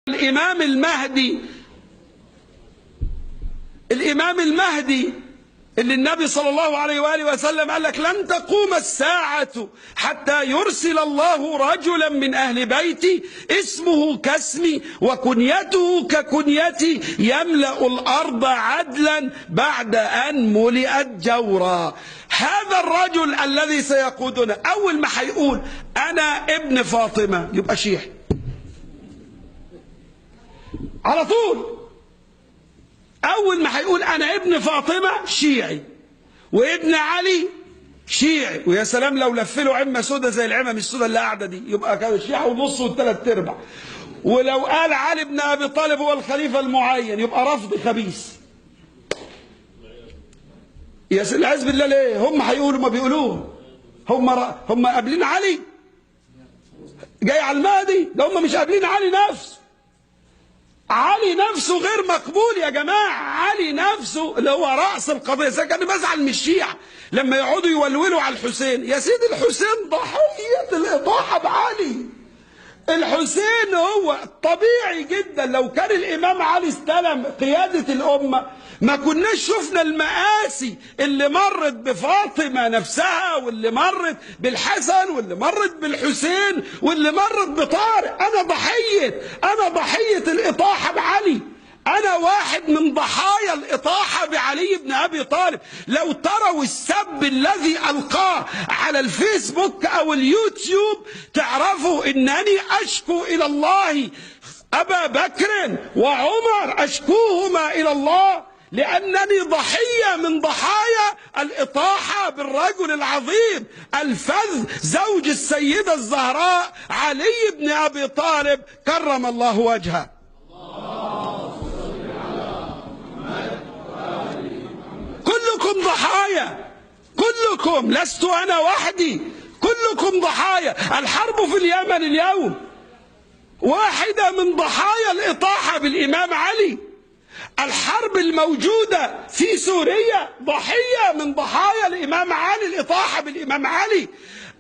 الإمام المهدي اللي النبي صلى الله عليه وآله وسلم قال لك لن تقوم الساعة حتى يرسل الله رجلا من أهل بيتي اسمه كاسمي وكنيته ككنيتي يملأ الأرض عدلا بعد أن ملئت جورا. هذا الرجل الذي سيقودنا أول ما هيقول أنا ابن فاطمة يبقى شيعي على طول. أول ما هيقول أنا ابن فاطمة شيعي وابن علي شيعي، ويا سلام لو لفله عمة سودة زي العمم السودة اللي قاعدة دي يبقى كان شيعي ونص والثلاث ارباع. ولو قال علي بن أبي طالب هو الخليفة المعين يبقى رفض خبيث. يا سلام العز بالله ليه؟ هم هيقولوا ما بيقولوه، هم قابلين علي جاي على المهدي، ده هم مش قابلين علي نفسه. علي نفسه غير مقبول يا جماعة. علي نفسه اللي هو رأس القضية. زي كان بزعل من الشيعة لما يقعدوا يولولوا على الحسين. يا سيدي الحسين ضحية الإطاحة بعلي. الحسين هو طبيعي جدا لو كان الإمام علي استلم قيادة الأمة ما كناش شفنا المآسي اللي مرت بفاطمة نفسها واللي مرت بالحسن واللي مرت بالحسين واللي مرت بطارق. أنا ضحية الإطاحة بعلي. أنا واحد من ضحايا الإطاحة بعلي بن أبي طالب. لو تروا السب الذي ألقاه على الفيسبوك أو اليوتيوب تعرفوا أنني أشكو إلى الله أبا بكر وعمر، أشكوهما إلى الله لأنني ضحية من ضحايا الإطاحة بالرجل العظيم الفذ زوج السيدة الزهراء علي بن أبي طالب كرم الله وجهه. كلكم ضحايا، كلكم، لست أنا وحدي، كلكم ضحايا. الحرب في اليمن اليوم واحدة من ضحايا الإطاحة بالإمام علي. الحرب الموجودة في سوريا ضحية من ضحايا الإمام علي، الإطاحة بالإمام علي.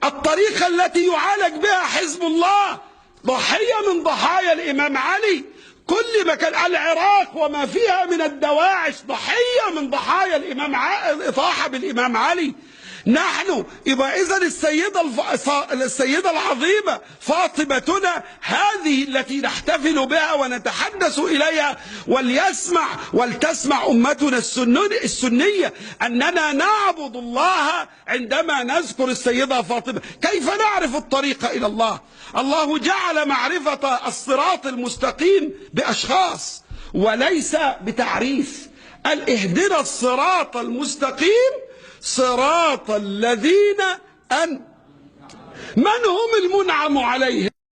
الطريقة التي يعالج بها حزب الله ضحية من ضحايا الإمام علي. كل مكان العراق وما فيها من الدواعش ضحية من ضحايا الإطاحة بالإمام علي. نحن يبقى إذن السيدة العظيمة فاطمتنا هذه التي نحتفل بها ونتحدث إليها، وليسمع ولتسمع أمتنا السنية أننا نعبد الله عندما نذكر السيدة فاطمة. كيف نعرف الطريق إلى الله؟ الله جعل معرفة الصراط المستقيم بأشخاص وليس بتعريف. قال اهدنا الصراط المستقيم صراط الذين من هم المنعم عليهم.